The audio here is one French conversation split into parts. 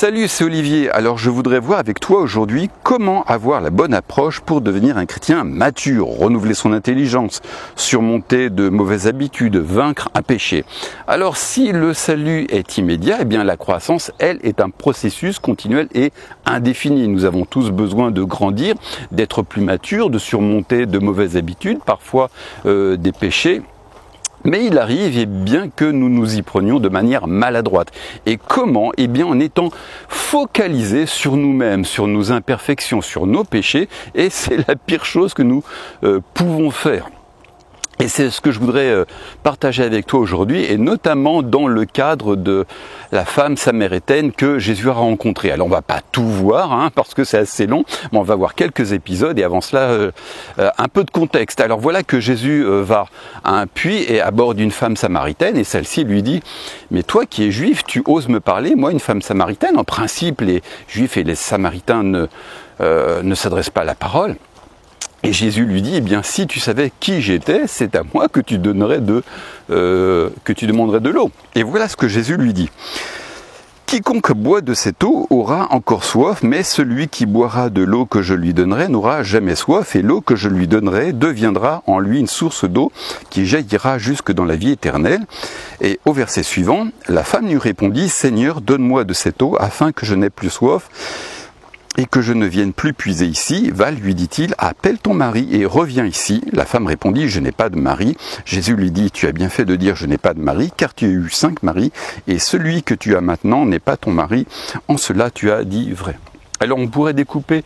Salut, c'est Olivier. Alors je voudrais voir avec toi aujourd'hui comment avoir la bonne approche pour devenir un chrétien mature, renouveler son intelligence, surmonter de mauvaises habitudes, vaincre un péché. Alors si le salut est immédiat, eh bien la croissance, elle, est un processus continuel et indéfini. Nous avons tous besoin de grandir, d'être plus matures, de surmonter de mauvaises habitudes, parfois des péchés. Mais il arrive, eh bien, que nous nous y prenions de manière maladroite. Et comment? Eh bien, en étant focalisés sur nous-mêmes, sur nos imperfections, sur nos péchés. Et c'est la pire chose que nous pouvons faire. Et c'est ce que je voudrais partager avec toi aujourd'hui, et notamment dans le cadre de la femme samaritaine que Jésus a rencontrée. Alors on va pas tout voir, parce que c'est assez long, mais on va voir quelques épisodes, et avant cela, un peu de contexte. Alors voilà que Jésus va à un puits et aborde une femme samaritaine, et celle-ci lui dit « Mais toi qui es juif, tu oses me parler, moi une femme samaritaine ?» En principe, les juifs et les samaritains ne s'adressent pas à la parole. Et Jésus lui dit, eh bien, si tu savais qui j'étais, c'est à moi que tu demanderais de l'eau. Et voilà ce que Jésus lui dit. Quiconque boit de cette eau aura encore soif, mais celui qui boira de l'eau que je lui donnerai n'aura jamais soif, et l'eau que je lui donnerai deviendra en lui une source d'eau qui jaillira jusque dans la vie éternelle. Et au verset suivant, la femme lui répondit, Seigneur, donne-moi de cette eau afin que je n'aie plus soif, et que je ne vienne plus puiser ici. Va, lui dit-il, appelle ton mari et reviens ici. La femme répondit, je n'ai pas de mari. Jésus lui dit, tu as bien fait de dire je n'ai pas de mari, car tu as eu 5 maris, et celui que tu as maintenant n'est pas ton mari. En cela tu as dit vrai. Alors on pourrait découper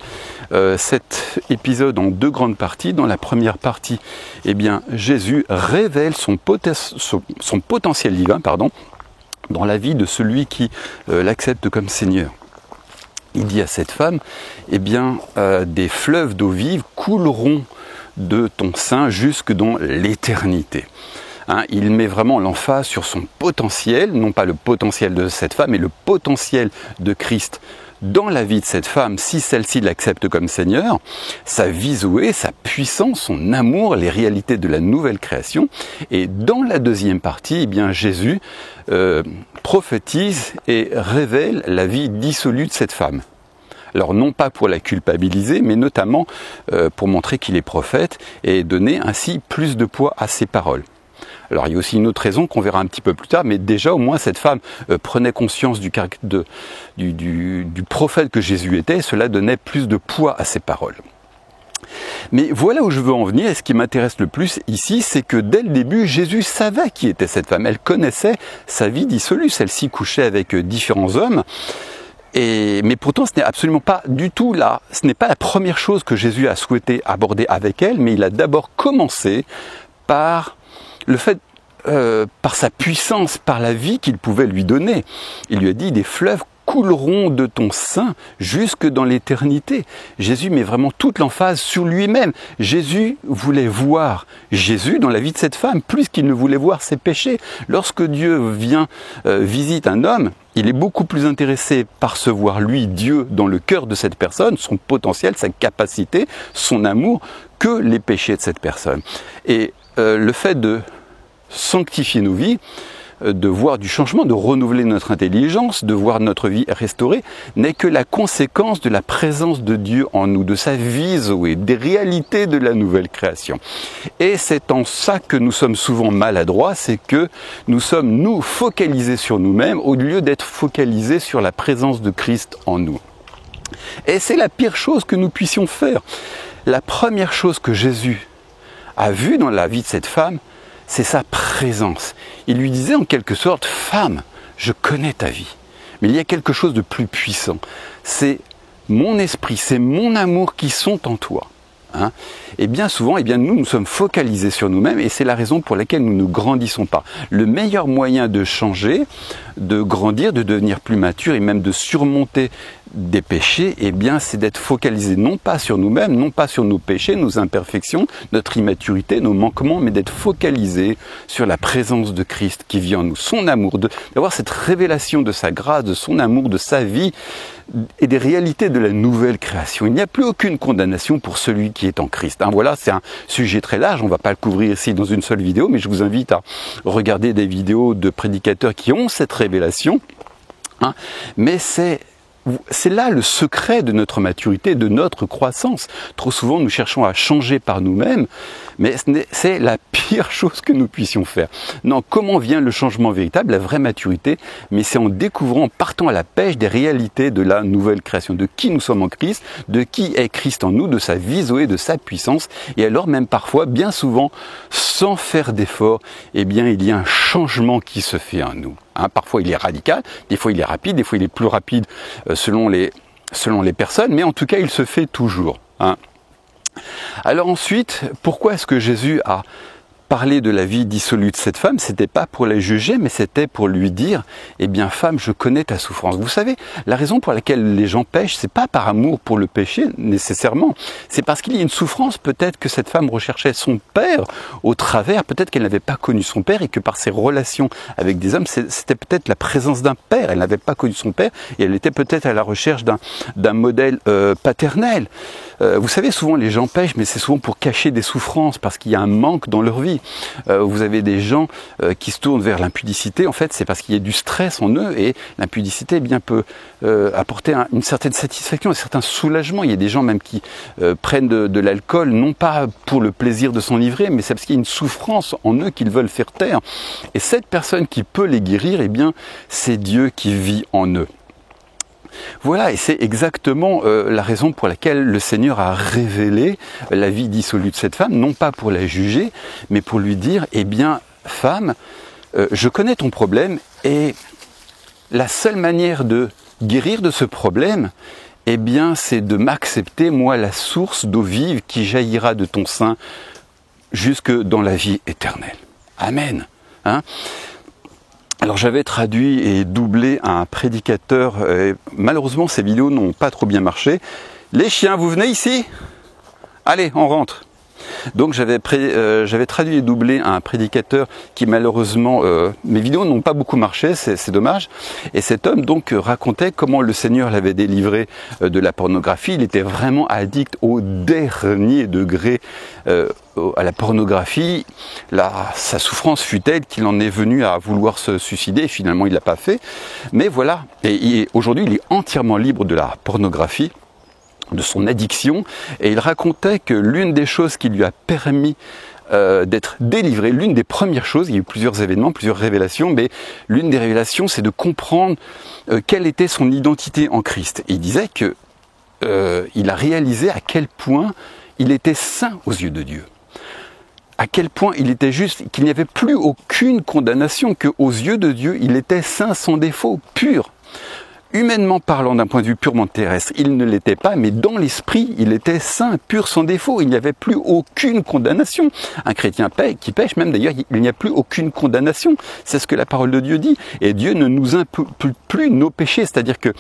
cet épisode en 2 grandes parties. Dans la première partie, eh bien, Jésus révèle son potentiel divin, dans la vie de celui qui l'accepte comme Seigneur. Il dit à cette femme, eh bien, des fleuves d'eau vive couleront de ton sein jusque dans l'éternité. Il met vraiment l'emphase sur son potentiel, non pas le potentiel de cette femme, mais le potentiel de Christ dans la vie de cette femme, si celle-ci l'accepte comme Seigneur, sa vie Zoé, sa puissance, son amour, les réalités de la nouvelle création. Et dans la deuxième partie, eh bien, Jésus prophétise et révèle la vie dissolue de cette femme. Alors non pas pour la culpabiliser, mais notamment pour montrer qu'il est prophète et donner ainsi plus de poids à ses paroles. Alors il y a aussi une autre raison qu'on verra un petit peu plus tard, mais déjà au moins cette femme prenait conscience du prophète que Jésus était, et cela donnait plus de poids à ses paroles. Mais voilà où je veux en venir, et ce qui m'intéresse le plus ici, c'est que dès le début, Jésus savait qui était cette femme. Elle connaissait sa vie dissolue, celle-ci couchait avec différents hommes, mais pourtant ce n'est absolument pas du tout là, ce n'est pas la première chose que Jésus a souhaité aborder avec elle, mais il a d'abord commencé par le fait, par sa puissance, par la vie qu'il pouvait lui donner. Il lui a dit, des fleuves couleront de ton sein jusque dans l'éternité. Jésus met vraiment toute l'emphase sur lui-même. Jésus voulait voir Jésus dans la vie de cette femme, plus qu'il ne voulait voir ses péchés. Lorsque Dieu vient visite un homme, il est beaucoup plus intéressé par se voir lui, Dieu, dans le cœur de cette personne, son potentiel, sa capacité, son amour, que les péchés de cette personne. Et le fait de sanctifier nos vies, de voir du changement, de renouveler notre intelligence, de voir notre vie restaurée, n'est que la conséquence de la présence de Dieu en nous, de sa vie Zoé, des réalités de la nouvelle création. Et c'est en ça que nous sommes souvent maladroits, c'est que nous sommes, nous, focalisés sur nous-mêmes au lieu d'être focalisés sur la présence de Christ en nous. Et c'est la pire chose que nous puissions faire. La première chose que Jésus a vue dans la vie de cette femme, c'est sa présence. Il lui disait en quelque sorte, femme, je connais ta vie, mais il y a quelque chose de plus puissant. C'est mon esprit, c'est mon amour qui sont en toi. Et bien souvent, nous sommes focalisés sur nous-mêmes, et c'est la raison pour laquelle nous ne grandissons pas. Le meilleur moyen de changer, de grandir, de devenir plus mature et même de surmonter des péchés, c'est d'être focalisé non pas sur nous-mêmes, non pas sur nos péchés, nos imperfections, notre immaturité, nos manquements, mais d'être focalisé sur la présence de Christ qui vit en nous, son amour, d'avoir cette révélation de sa grâce, de son amour, de sa vie et des réalités de la nouvelle création. Il n'y a plus aucune condamnation pour celui qui est en Christ. Voilà, c'est un sujet très large, on ne va pas le couvrir ici dans une seule vidéo, mais je vous invite à regarder des vidéos de prédicateurs qui ont cette révélation. Mais c'est c'est là le secret de notre maturité, de notre croissance. Trop souvent, nous cherchons à changer par nous-mêmes, mais c'est la pire chose que nous puissions faire. Non, comment vient le changement véritable, la vraie maturité? Mais c'est en découvrant, en partant à la pêche des réalités de la nouvelle création, de qui nous sommes en Christ, de qui est Christ en nous, de sa vie Zoé, de sa puissance. Et alors même parfois, bien souvent, sans faire d'effort, eh bien il y a un changement qui se fait en nous. Parfois il est radical, des fois il est rapide, des fois il est plus rapide selon les personnes, mais en tout cas il se fait toujours. Alors ensuite, pourquoi est-ce que Jésus a parlé de la vie dissolue de cette femme? C'était pas pour la juger, mais c'était pour lui dire, eh bien femme, je connais ta souffrance. Vous savez, la raison pour laquelle les gens pêchent, c'est pas par amour pour le péché nécessairement, c'est parce qu'il y a une souffrance. Peut-être que cette femme recherchait son père au travers, peut-être qu'elle n'avait pas connu son père et que par ses relations avec des hommes, c'était peut-être la présence d'un père. Elle n'avait pas connu son père et elle était peut-être à la recherche d'un modèle paternel. Vous savez, souvent les gens pêchent, mais c'est souvent pour cacher des souffrances, parce qu'il y a un manque dans leur vie. Vous avez des gens qui se tournent vers l'impudicité, en fait c'est parce qu'il y a du stress en eux, et l'impudicité peut apporter une certaine satisfaction, un certain soulagement. Il y a des gens même qui prennent de l'alcool, non pas pour le plaisir de s'enivrer, mais c'est parce qu'il y a une souffrance en eux qu'ils veulent faire taire. Et cette personne qui peut les guérir, eh bien c'est Dieu qui vit en eux. Voilà, et c'est exactement la raison pour laquelle le Seigneur a révélé la vie dissolue de cette femme, non pas pour la juger, mais pour lui dire, eh bien, femme, je connais ton problème, et la seule manière de guérir de ce problème, eh bien, c'est de m'accepter, moi, la source d'eau vive qui jaillira de ton sein jusque dans la vie éternelle. Amen. Alors j'avais traduit et doublé un prédicateur, malheureusement ces vidéos n'ont pas trop bien marché. Les chiens, vous venez ici? Allez, on rentre. Donc j'avais traduit et doublé un prédicateur qui malheureusement, mes vidéos n'ont pas beaucoup marché, c'est dommage. Et cet homme donc racontait comment le Seigneur l'avait délivré de la pornographie. Il était vraiment addict au dernier degré à la pornographie. Sa souffrance fut telle qu'il en est venu à vouloir se suicider, et finalement il l'a pas fait. Mais voilà, et aujourd'hui il est entièrement libre de la pornographie, de son addiction, et il racontait que l'une des choses qui lui a permis d'être délivré, l'une des premières choses, il y a eu plusieurs événements, plusieurs révélations, mais l'une des révélations c'est de comprendre quelle était son identité en Christ. Et il disait que il a réalisé à quel point il était saint aux yeux de Dieu, à quel point il était juste, qu'il n'y avait plus aucune condamnation, qu'aux yeux de Dieu il était saint, sans défaut, pur. Humainement parlant, d'un point de vue purement terrestre, il ne l'était pas, mais dans l'esprit, il était saint, pur, sans défaut. Il n'y avait plus aucune condamnation. Un chrétien qui pêche, même d'ailleurs, il n'y a plus aucune condamnation. C'est ce que la parole de Dieu dit. Et Dieu ne nous impute plus nos péchés, c'est-à-dire que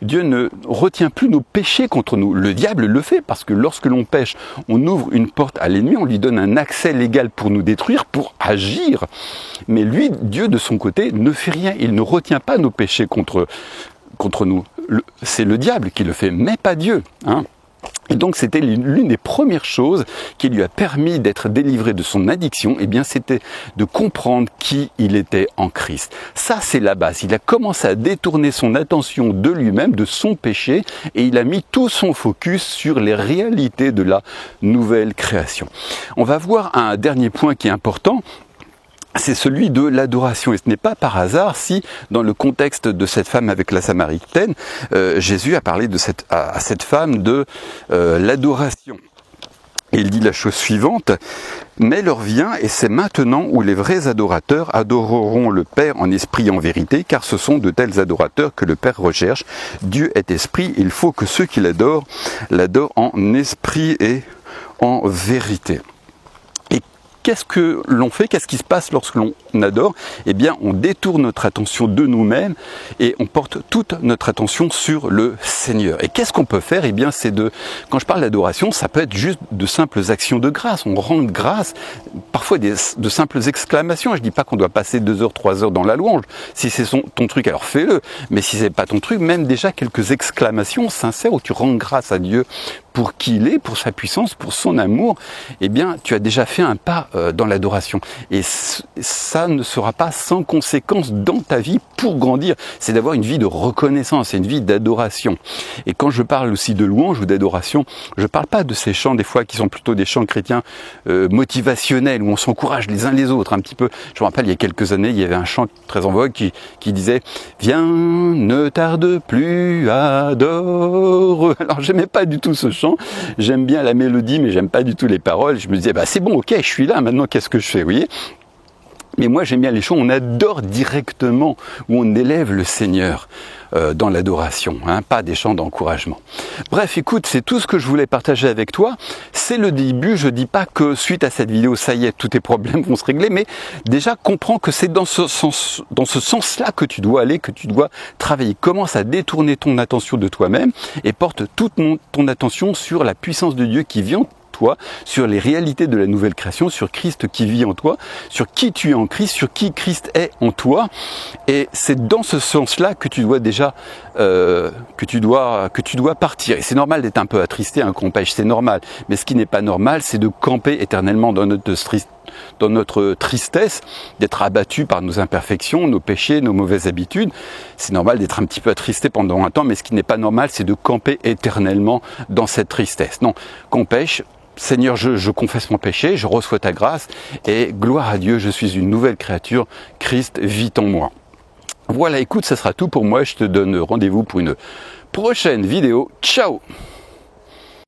Dieu ne retient plus nos péchés contre nous. Le diable le fait, parce que lorsque l'on pêche, on ouvre une porte à l'ennemi, on lui donne un accès légal pour nous détruire, pour agir. Mais lui, Dieu, de son côté, ne fait rien. Il ne retient pas nos péchés contre nous. C'est le diable qui le fait, mais pas Dieu. Et donc c'était l'une des premières choses qui lui a permis d'être délivré de son addiction, eh bien c'était de comprendre qui il était en Christ. Ça c'est la base. Il a commencé à détourner son attention de lui-même, de son péché, et il a mis tout son focus sur les réalités de la nouvelle création. On va voir un dernier point qui est important. C'est celui de l'adoration. Et ce n'est pas par hasard si, dans le contexte de cette femme avec la Samaritaine, Jésus a parlé à cette femme de l'adoration. Et il dit la chose suivante: « Mais l'heure vient, et c'est maintenant où les vrais adorateurs adoreront le Père en esprit et en vérité, car ce sont de tels adorateurs que le Père recherche. Dieu est esprit, il faut que ceux qui l'adorent en esprit et en vérité. » Qu'est-ce que l'on fait? Qu'est-ce qui se passe lorsque l'on adore? Eh bien, on détourne notre attention de nous-mêmes et on porte toute notre attention sur le Seigneur. Et qu'est-ce qu'on peut faire? Eh bien, quand je parle d'adoration, ça peut être juste de simples actions de grâce. On rend grâce, parfois de simples exclamations. Je dis pas qu'on doit passer 2 heures, 3 heures dans la louange. Si c'est ton truc, alors fais-le. Mais si c'est pas ton truc, même déjà quelques exclamations sincères où tu rends grâce à Dieu pour qui il est, pour sa puissance, pour son amour, eh bien, tu as déjà fait un pas dans l'adoration. Et ça ne sera pas sans conséquence dans ta vie pour grandir. C'est d'avoir une vie de reconnaissance, une vie d'adoration. Et quand je parle aussi de louange ou d'adoration, je ne parle pas de ces chants des fois qui sont plutôt des chants chrétiens motivationnels, où on s'encourage les uns les autres un petit peu. Je me rappelle, il y a quelques années, il y avait un chant très en vogue qui disait « Viens, ne tarde plus, adore ». Alors, j'aimais pas du tout ce chant. J'aime bien la mélodie, mais j'aime pas du tout les paroles. Je me disais, bah c'est bon, ok, je suis là, maintenant qu'est-ce que je fais, vous voyez ? Mais moi j'aime bien les chants où on adore directement, où on élève le Seigneur dans l'adoration, hein, pas des chants d'encouragement. Bref, écoute, c'est tout ce que je voulais partager avec toi. C'est le début, je dis pas que suite à cette vidéo, ça y est, tous tes problèmes vont se régler, mais déjà comprends que c'est dans ce sens-là que tu dois aller, que tu dois travailler. Commence à détourner ton attention de toi-même et porte toute ton attention sur la puissance de Dieu qui vit en toi, sur les réalités de la nouvelle création, sur Christ qui vit en toi, sur qui tu es en Christ, sur qui Christ est en toi. Et c'est dans ce sens-là que tu dois déjà que tu dois partir. Et c'est normal d'être un peu attristé quand on pêche, c'est normal. Mais ce qui n'est pas normal, c'est de camper éternellement dans notre tristesse, d'être abattu par nos imperfections, nos péchés, nos mauvaises habitudes. C'est normal d'être un petit peu attristé pendant un temps, mais ce qui n'est pas normal, c'est de camper éternellement dans cette tristesse. Non, qu'on pêche, Seigneur, je confesse mon péché, je reçois ta grâce, et gloire à Dieu, je suis une nouvelle créature, Christ vit en moi. Voilà, écoute, ça sera tout pour moi, je te donne rendez-vous pour une prochaine vidéo. Ciao!